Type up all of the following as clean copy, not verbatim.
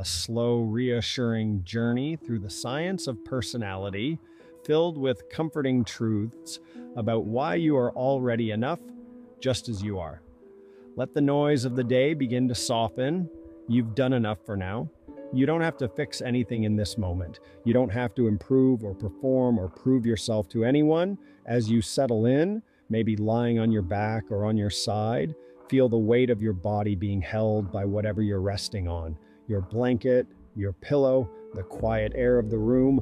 a slow, reassuring journey through the science of personality, filled with comforting truths about why you are already enough, just as you are. Let the noise of the day begin to soften. You've done enough for now. You don't have to fix anything in this moment. You don't have to improve or perform or prove yourself to anyone. As you settle in, maybe lying on your back or on your side, feel the weight of your body being held by whatever you're resting on. Your blanket, your pillow, the quiet air of the room.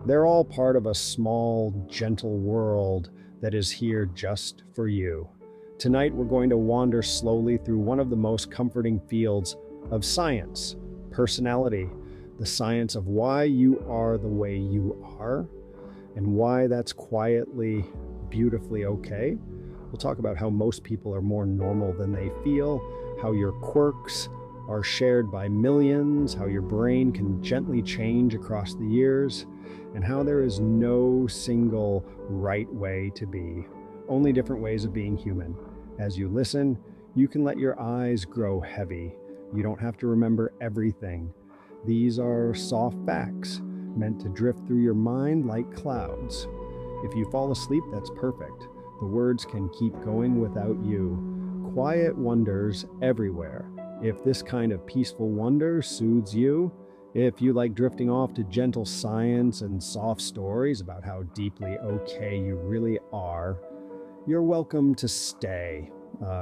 They're all part of a small, gentle world that is here just for you. Tonight, we're going to wander slowly through one of the most comforting fields of science, personality, the science of why you are the way you are and why that's quietly, beautifully okay. We'll talk about how most people are more normal than they feel, how your quirks are shared by millions, how your brain can gently change across the years, and how there is no single right way to be, only different ways of being human. As you listen, you can let your eyes grow heavy. You don't have to remember everything. These are soft facts meant to drift through your mind like clouds. If you fall asleep, that's perfect. The words can keep going without you. Quiet wonders everywhere. If this kind of peaceful wonder soothes you, if you like drifting off to gentle science and soft stories about how deeply okay you really are, you're welcome to stay.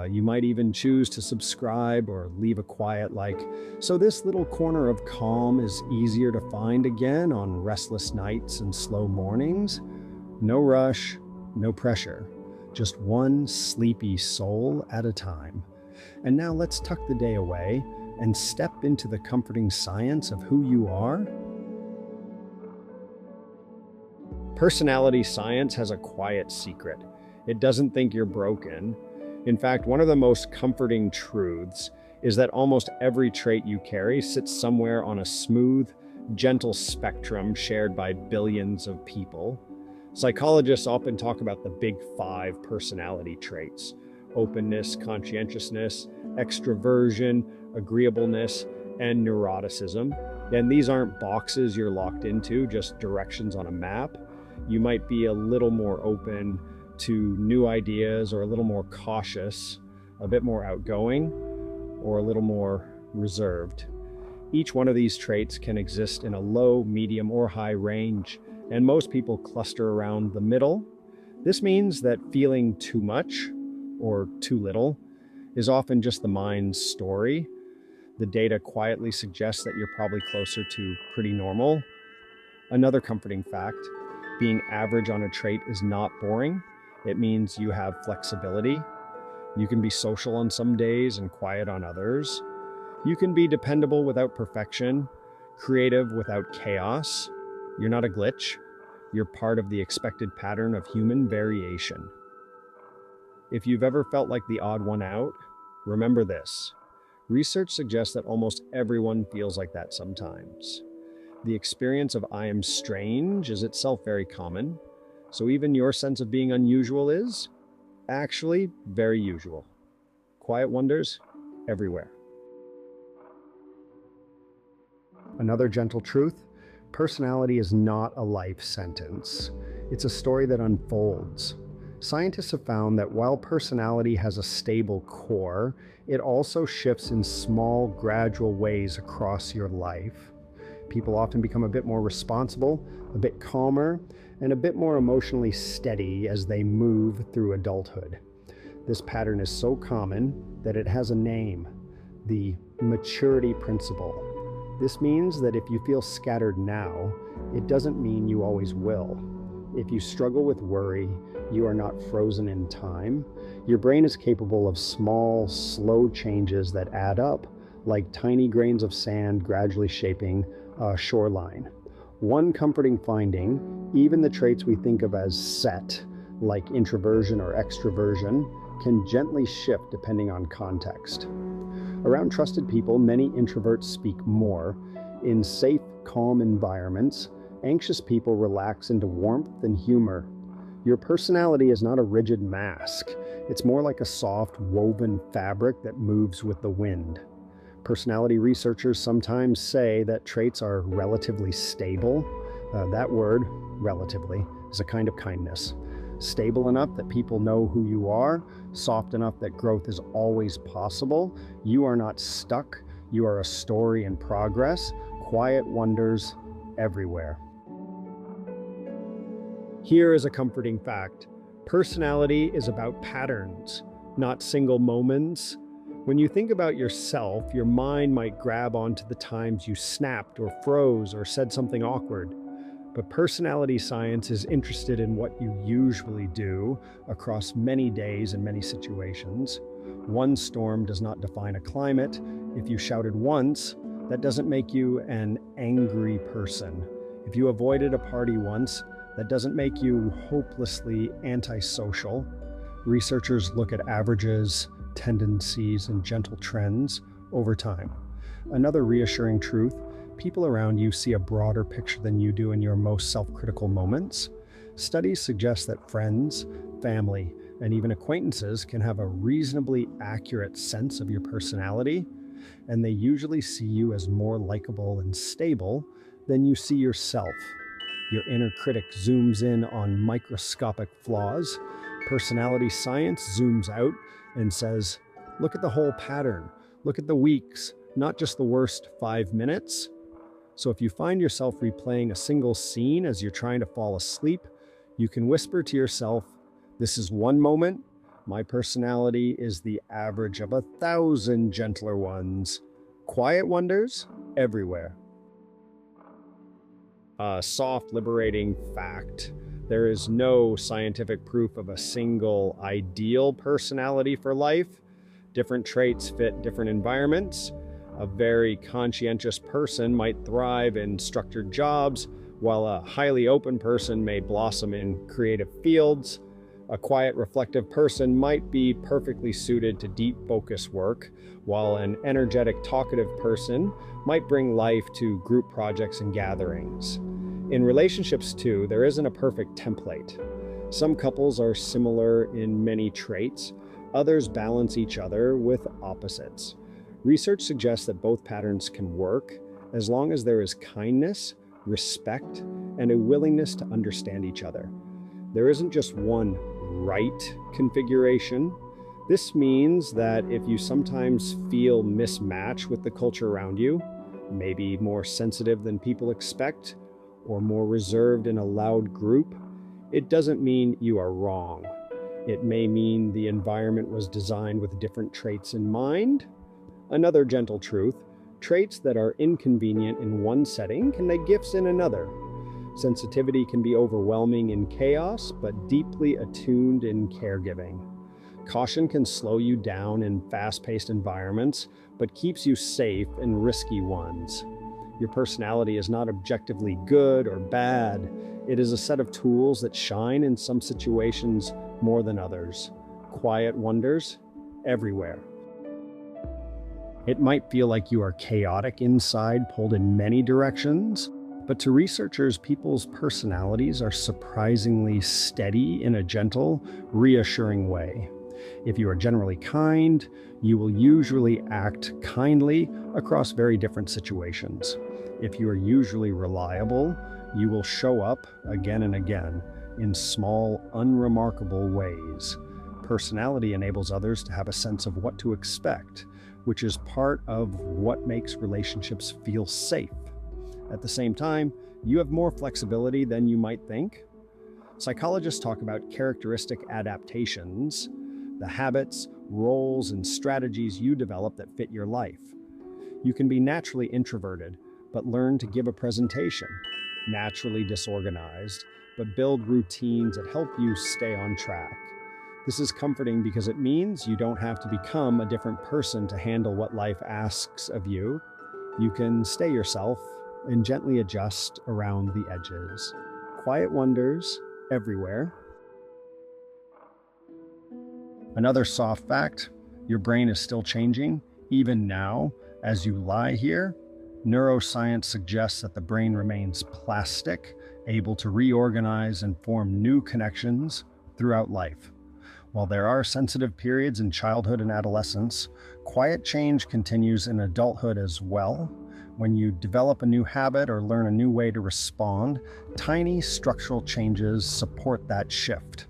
You might even choose to subscribe or leave a quiet like, so this little corner of calm is easier to find again on restless nights and slow mornings. No rush, no pressure, just one sleepy soul at a time. And now let's tuck the day away and step into the comforting science of who you are. Personality science has a quiet secret. It doesn't think you're broken. In fact, one of the most comforting truths is that almost every trait you carry sits somewhere on a smooth, gentle spectrum shared by billions of people. Psychologists often talk about the big 5 personality traits: openness, conscientiousness, extroversion, agreeableness, and neuroticism. And these aren't boxes you're locked into, just directions on a map. You might be a little more open to new ideas, or a little more cautious, a bit more outgoing, or a little more reserved. Each one of these traits can exist in a low, medium, or high range, and most people cluster around the middle. This means that feeling too much or too little is often just the mind's story. The data quietly suggests that you're probably closer to pretty normal. Another comforting fact: being average on a trait is not boring. It means you have flexibility. You can be social on some days and quiet on others. You can be dependable without perfection, creative without chaos. You're not a glitch. You're part of the expected pattern of human variation. If you've ever felt like the odd one out, remember this. Research suggests that almost everyone feels like that sometimes. The experience of "I am strange" is itself very common. So even your sense of being unusual is actually very usual. Quiet wonders everywhere. Another gentle truth: personality is not a life sentence. It's a story that unfolds. Scientists have found that while personality has a stable core, it also shifts in small, gradual ways across your life. People often become a bit more responsible, a bit calmer, and a bit more emotionally steady as they move through adulthood. This pattern is so common that it has a name: the maturity principle. This means that if you feel scattered now, it doesn't mean you always will. If you struggle with worry, you are not frozen in time. Your brain is capable of small, slow changes that add up, like tiny grains of sand gradually shaping a shoreline. One comforting finding: even the traits we think of as set, like introversion or extroversion, can gently shift depending on context. Around trusted people, many introverts speak more. In safe, calm environments, anxious people relax into warmth and humor. Your personality is not a rigid mask. It's more like a soft, woven fabric that moves with the wind. Personality researchers sometimes say that traits are relatively stable. That word, relatively, is a kind of kindness. Stable enough that people know who you are, soft enough that growth is always possible. You are not stuck. You are a story in progress. Quiet wonders everywhere. Here is a comforting fact. Personality is about patterns, not single moments. When you think about yourself, your mind might grab onto the times you snapped or froze or said something awkward. But personality science is interested in what you usually do across many days and many situations. One storm does not define a climate. If you shouted once, that doesn't make you an angry person. If you avoided a party once, that doesn't make you hopelessly antisocial. Researchers look at averages, tendencies, and gentle trends over time. Another reassuring truth: people around you see a broader picture than you do in your most self-critical moments. Studies suggest that friends, family, and even acquaintances can have a reasonably accurate sense of your personality, and they usually see you as more likable and stable than you see yourself. Your inner critic zooms in on microscopic flaws. Personality science zooms out and says, look at the whole pattern. Look at the weeks, not just the worst 5 minutes. So if you find yourself replaying a single scene as you're trying to fall asleep, you can whisper to yourself, this is one moment. My personality is the average of 1,000 gentler ones. Quiet wonders everywhere. A soft, liberating fact. There is no scientific proof of a single ideal personality for life. Different traits fit different environments. A very conscientious person might thrive in structured jobs, while a highly open person may blossom in creative fields. A quiet, reflective person might be perfectly suited to deep focus work, while an energetic, talkative person might bring life to group projects and gatherings. In relationships too, there isn't a perfect template. Some couples are similar in many traits, others balance each other with opposites. Research suggests that both patterns can work as long as there is kindness, respect, and a willingness to understand each other. There isn't just one right configuration. This means that if you sometimes feel mismatched with the culture around you, maybe more sensitive than people expect, or more reserved in a loud group, it doesn't mean you are wrong. It may mean the environment was designed with different traits in mind. Another gentle truth: traits that are inconvenient in one setting can make gifts in another. Sensitivity can be overwhelming in chaos, but deeply attuned in caregiving. Caution can slow you down in fast-paced environments, but keeps you safe in risky ones. Your personality is not objectively good or bad. It is a set of tools that shine in some situations more than others. Quiet wonders everywhere. It might feel like you are chaotic inside, pulled in many directions, but to researchers, people's personalities are surprisingly steady in a gentle, reassuring way. If you are generally kind, you will usually act kindly across very different situations. If you are usually reliable, you will show up again and again in small, unremarkable ways. Personality enables others to have a sense of what to expect, which is part of what makes relationships feel safe. At the same time, you have more flexibility than you might think. Psychologists talk about characteristic adaptations, the habits, roles, and strategies you develop that fit your life. You can be naturally introverted, but learn to give a presentation, naturally disorganized, but build routines that help you stay on track. This is comforting because it means you don't have to become a different person to handle what life asks of you. You can stay yourself and gently adjust around the edges. Quiet wonders everywhere. Another soft fact: your brain is still changing, even now, as you lie here. Neuroscience suggests that the brain remains plastic, able to reorganize and form new connections throughout life. While there are sensitive periods in childhood and adolescence, quiet change continues in adulthood as well. When you develop a new habit or learn a new way to respond, tiny structural changes support that shift.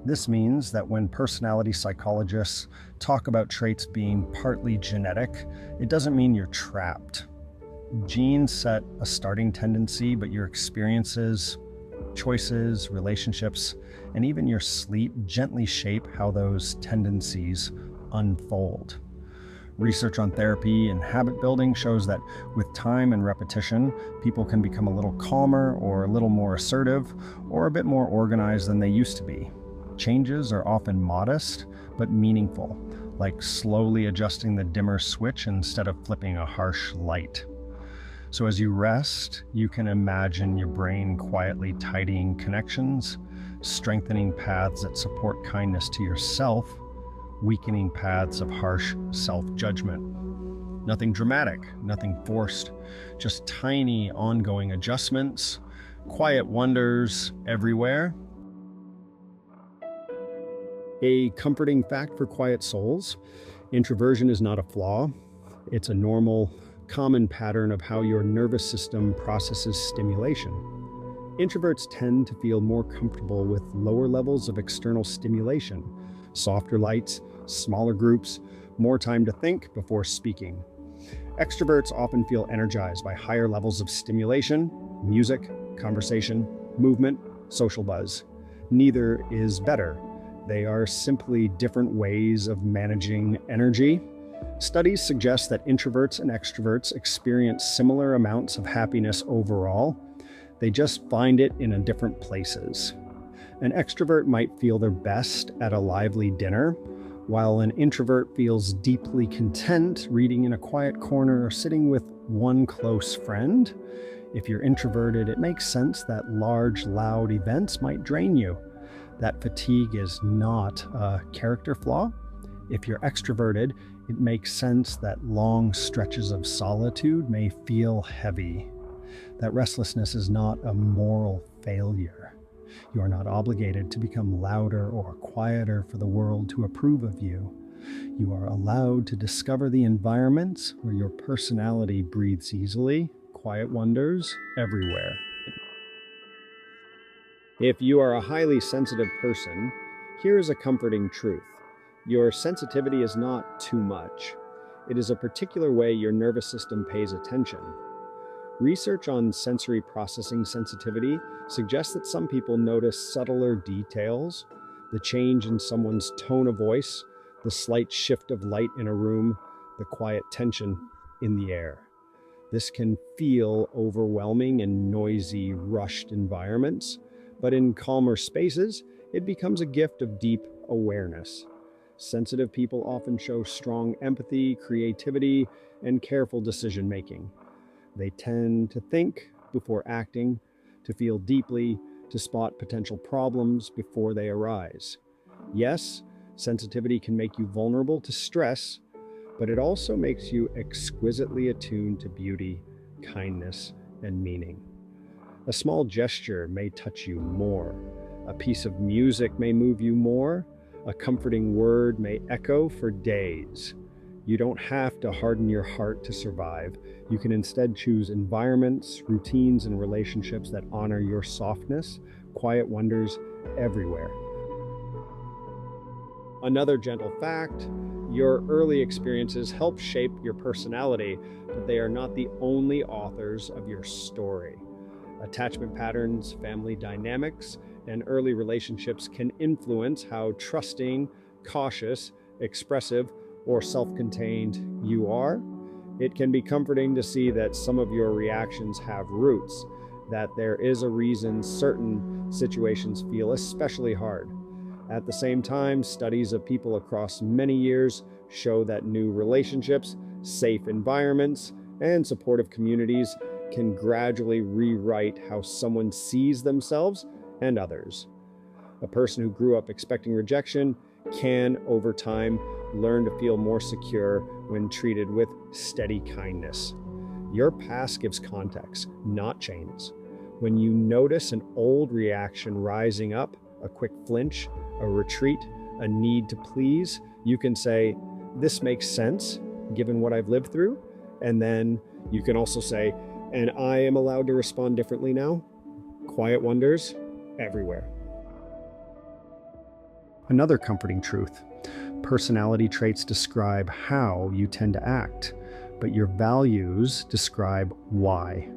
This means that when personality psychologists talk about traits being partly genetic, it doesn't mean you're trapped. Genes set a starting tendency, but your experiences, choices, relationships, and even your sleep gently shape how those tendencies unfold. Research on therapy and habit building shows that with time and repetition, people can become a little calmer or a little more assertive or a bit more organized than they used to be. Changes are often modest but meaningful, like slowly adjusting the dimmer switch instead of flipping a harsh light. So as you rest, you can imagine your brain quietly tidying connections, strengthening paths that support kindness to yourself, weakening paths of harsh self-judgment. Nothing dramatic, nothing forced, just tiny ongoing adjustments, quiet wonders everywhere. A comforting fact for quiet souls: introversion is not a flaw. It's a normal, common pattern of how your nervous system processes stimulation. Introverts tend to feel more comfortable with lower levels of external stimulation, softer lights, smaller groups, more time to think before speaking. Extroverts often feel energized by higher levels of stimulation, music, conversation, movement, social buzz. Neither is better. They are simply different ways of managing energy. Studies suggest that introverts and extroverts experience similar amounts of happiness overall. They just find it in different places. An extrovert might feel their best at a lively dinner, while an introvert feels deeply content reading in a quiet corner or sitting with one close friend. If you're introverted, it makes sense that large, loud events might drain you. That fatigue is not a character flaw. If you're extroverted, it makes sense that long stretches of solitude may feel heavy. That restlessness is not a moral failure. You are not obligated to become louder or quieter for the world to approve of you. You are allowed to discover the environments where your personality breathes easily, quiet wonders everywhere. If you are a highly sensitive person, here is a comforting truth. Your sensitivity is not too much. It is a particular way your nervous system pays attention. Research on sensory processing sensitivity suggests that some people notice subtler details, the change in someone's tone of voice, the slight shift of light in a room, the quiet tension in the air. This can feel overwhelming in noisy, rushed environments, but in calmer spaces, it becomes a gift of deep awareness. Sensitive people often show strong empathy, creativity, and careful decision-making. They tend to think before acting, to feel deeply, to spot potential problems before they arise. Yes, sensitivity can make you vulnerable to stress, but it also makes you exquisitely attuned to beauty, kindness, and meaning. A small gesture may touch you more. A piece of music may move you more. A comforting word may echo for days. You don't have to harden your heart to survive. You can instead choose environments, routines, and relationships that honor your softness, quiet wonders everywhere. Another gentle fact: your early experiences help shape your personality, but they are not the only authors of your story. Attachment patterns, family dynamics, and early relationships can influence how trusting, cautious, expressive, or self-contained you are. It can be comforting to see that some of your reactions have roots, that there is a reason certain situations feel especially hard. At the same time, studies of people across many years show that new relationships, safe environments, and supportive communities can gradually rewrite how someone sees themselves and others. A person who grew up expecting rejection can, over time, learn to feel more secure when treated with steady kindness. Your past gives context, not chains. When you notice an old reaction rising up, a quick flinch, a retreat, a need to please, you can say, this makes sense given what I've lived through. And then you can also say, and I am allowed to respond differently now. Quiet wonders everywhere. Another comforting truth: personality traits describe how you tend to act, but your values describe why.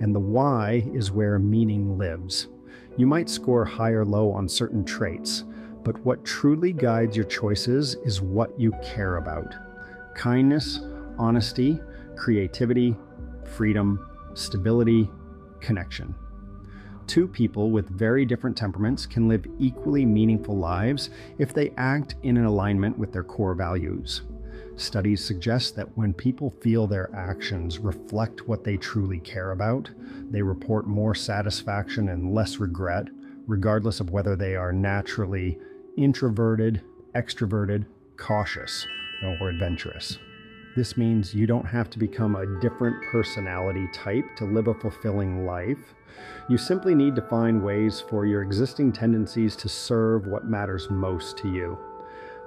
And the why is where meaning lives. You might score high or low on certain traits, but what truly guides your choices is what you care about. Kindness, honesty, creativity, freedom, stability, connection. Two people with very different temperaments can live equally meaningful lives if they act in an alignment with their core values. Studies suggest that when people feel their actions reflect what they truly care about, they report more satisfaction and less regret, regardless of whether they are naturally introverted, extroverted, cautious, or adventurous. This means you don't have to become a different personality type to live a fulfilling life. You simply need to find ways for your existing tendencies to serve what matters most to you.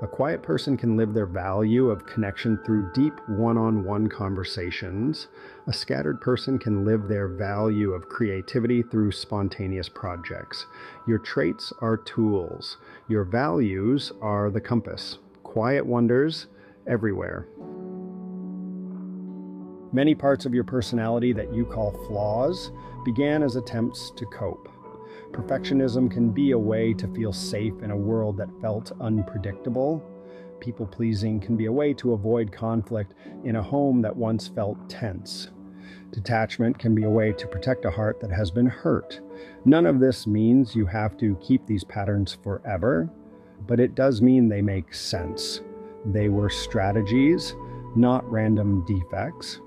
A quiet person can live their value of connection through deep one-on-one conversations. A scattered person can live their value of creativity through spontaneous projects. Your traits are tools. Your values are the compass. Quiet wonders everywhere. Many parts of your personality that you call flaws began as attempts to cope. Perfectionism can be a way to feel safe in a world that felt unpredictable. People-pleasing can be a way to avoid conflict in a home that once felt tense. Detachment can be a way to protect a heart that has been hurt. None of this means you have to keep these patterns forever, but it does mean they make sense. They were strategies, not random defects.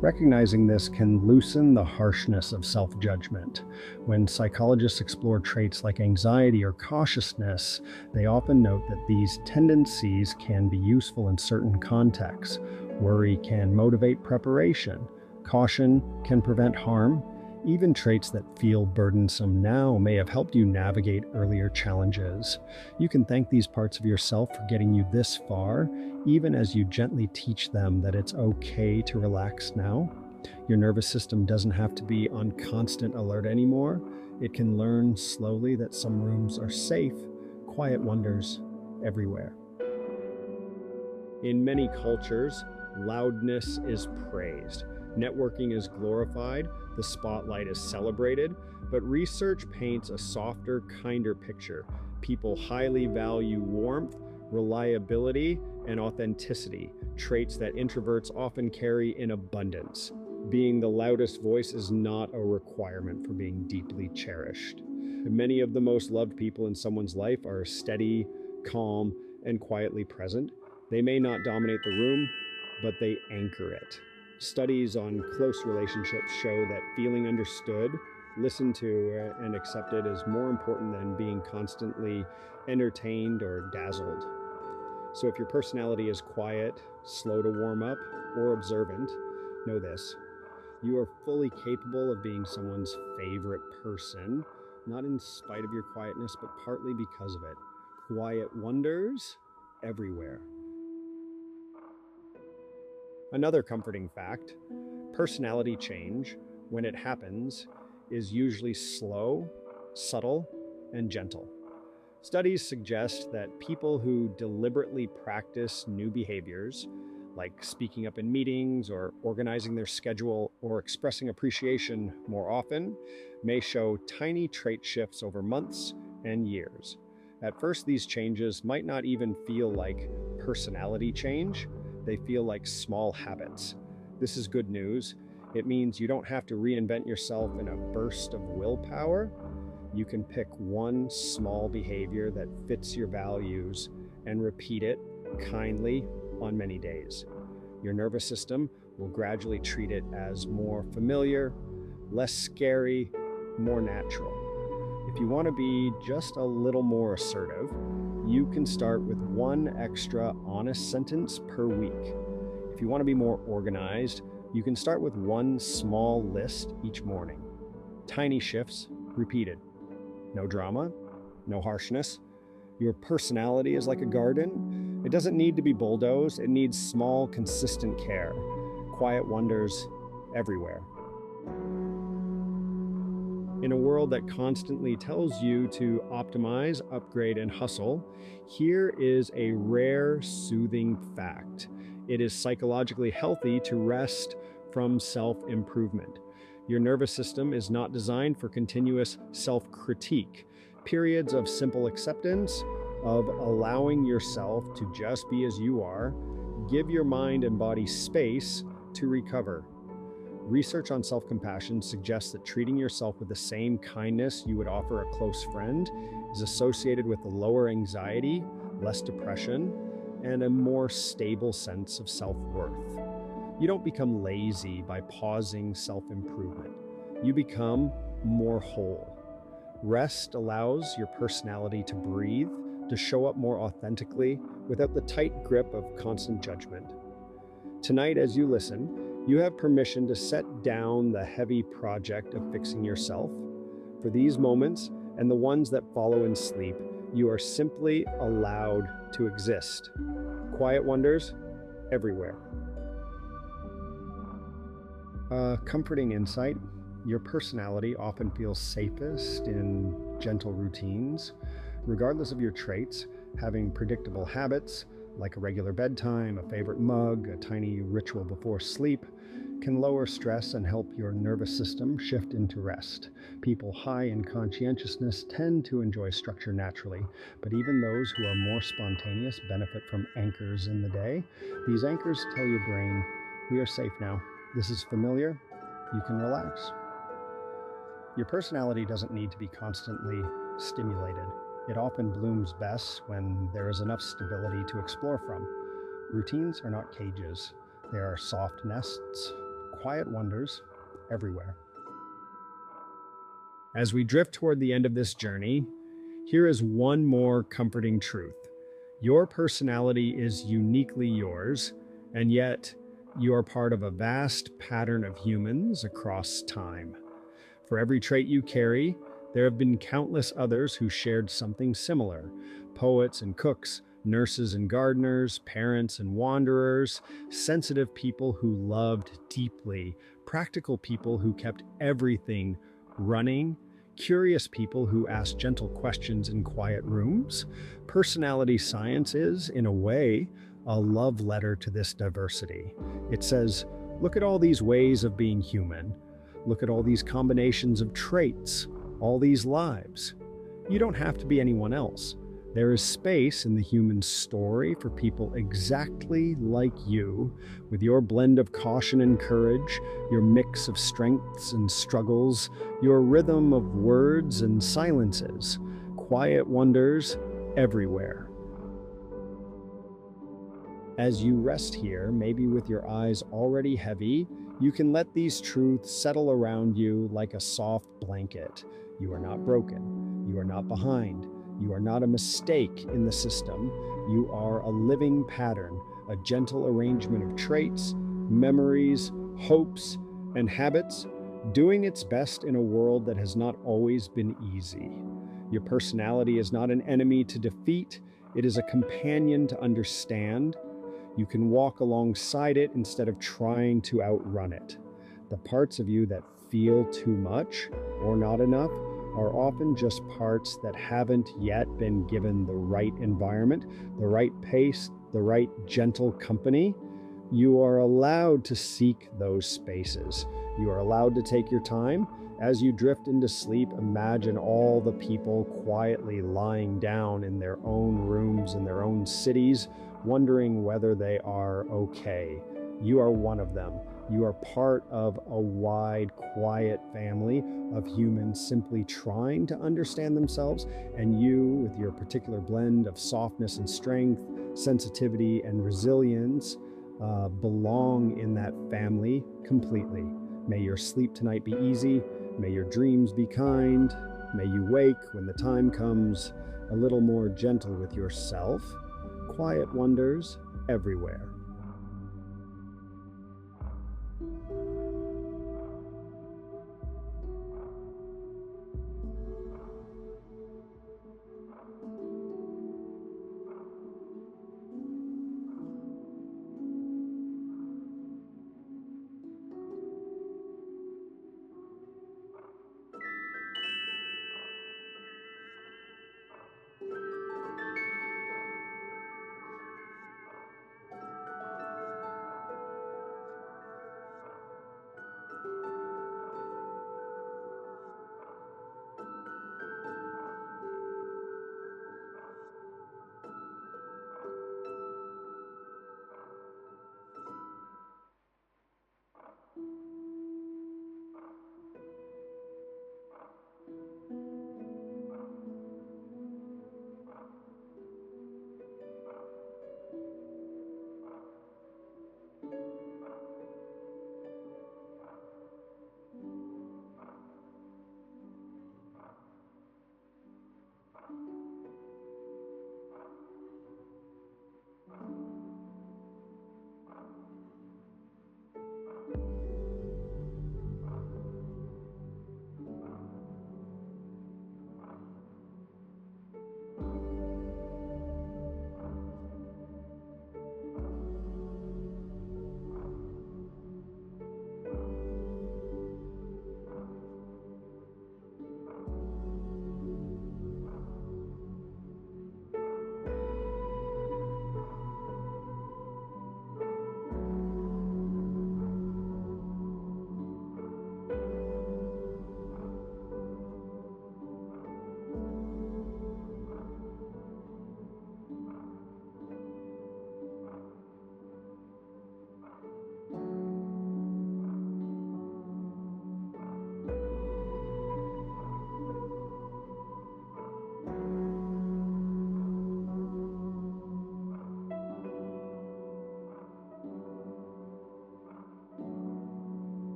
Recognizing this can loosen the harshness of self-judgment. When psychologists explore traits like anxiety or cautiousness, they often note that these tendencies can be useful in certain contexts. Worry can motivate preparation. Caution can prevent harm. Even traits that feel burdensome now may have helped you navigate earlier challenges. You can thank these parts of yourself for getting you this far, even as you gently teach them that it's okay to relax now. Your nervous system doesn't have to be on constant alert anymore. It can learn slowly that some rooms are safe. Quiet wonders everywhere. In many cultures, loudness is praised. Networking is glorified, the spotlight is celebrated, but research paints a softer, kinder picture. People highly value warmth, reliability, and authenticity, traits that introverts often carry in abundance. Being the loudest voice is not a requirement for being deeply cherished. Many of the most loved people in someone's life are steady, calm, and quietly present. They may not dominate the room, but they anchor it. Studies on close relationships show that feeling understood, listened to, and accepted is more important than being constantly entertained or dazzled. So if your personality is quiet, slow to warm up, or observant, know this: you are fully capable of being someone's favorite person, not in spite of your quietness, but partly because of it. Quiet wonders everywhere. Another comforting fact: personality change, when it happens, is usually slow, subtle, and gentle. Studies suggest that people who deliberately practice new behaviors, like speaking up in meetings or organizing their schedule or expressing appreciation more often, may show tiny trait shifts over months and years. At first, these changes might not even feel like personality change. They feel like small habits. This is good news. It means you don't have to reinvent yourself in a burst of willpower. You can pick one small behavior that fits your values and repeat it kindly on many days. Your nervous system will gradually treat it as more familiar, less scary, more natural. If you want to be just a little more assertive, you can start with one extra honest sentence per week. If you want to be more organized, you can start with one small list each morning. Tiny shifts, repeated. No drama, no harshness, Your personality is like a garden. It doesn't need to be bulldozed. It needs small, consistent care. Quiet wonders everywhere. In a world that constantly tells you to optimize, upgrade, and hustle, here is a rare, soothing fact. It is psychologically healthy to rest from self-improvement. Your nervous system is not designed for continuous self-critique. Periods of simple acceptance, of allowing yourself to just be as you are, give your mind and body space to recover. Research on self-compassion suggests that treating yourself with the same kindness you would offer a close friend is associated with a lower anxiety, less depression, and a more stable sense of self-worth. You don't become lazy by pausing self-improvement. You become more whole. Rest allows your personality to breathe, to show up more authentically without the tight grip of constant judgment. Tonight, as you listen, you have permission to set down the heavy project of fixing yourself. For these moments and the ones that follow in sleep, you are simply allowed to exist. Quiet wonders everywhere. A comforting insight. Your personality often feels safest in gentle routines. Regardless of your traits, having predictable habits, like a regular bedtime, a favorite mug, a tiny ritual before sleep, can lower stress and help your nervous system shift into rest. People high in conscientiousness tend to enjoy structure naturally, but even those who are more spontaneous benefit from anchors in the day. These anchors tell your brain, we are safe now. This is familiar. You can relax. Your personality doesn't need to be constantly stimulated. It often blooms best when there is enough stability to explore from. Routines are not cages. They are soft nests, quiet wonders everywhere. As we drift toward the end of this journey, here is one more comforting truth. Your personality is uniquely yours, and yet you are part of a vast pattern of humans across time. For every trait you carry, there have been countless others who shared something similar. Poets and cooks, nurses and gardeners, parents and wanderers, sensitive people who loved deeply, practical people who kept everything running, curious people who asked gentle questions in quiet rooms. Personality science is, in a way, a love letter to this diversity. It says, look at all these ways of being human. Look at all these combinations of traits, all these lives. You don't have to be anyone else. There is space in the human story for people exactly like you, with your blend of caution and courage, your mix of strengths and struggles, your rhythm of words and silences, quiet wonders everywhere. As you rest here, maybe with your eyes already heavy, you can let these truths settle around you like a soft blanket. You are not broken. You are not behind. You are not a mistake in the system. You are a living pattern, a gentle arrangement of traits, memories, hopes, and habits, doing its best in a world that has not always been easy. Your personality is not an enemy to defeat. It is a companion to understand. You can walk alongside it instead of trying to outrun it. The parts of you that feel too much or not enough are often just parts that haven't yet been given the right environment, the right pace, the right gentle company. You are allowed to seek those spaces. You are allowed to take your time. As you drift into sleep, imagine all the people quietly lying down in their own rooms, in their own cities, wondering whether they are okay. You are one of them. You are part of a wide, quiet family of humans simply trying to understand themselves, and you, with your particular blend of softness and strength, sensitivity and resilience, belong in that family completely. May your sleep tonight be easy. May your dreams be kind. May you wake when the time comes a little more gentle with yourself. Quiet wonders everywhere.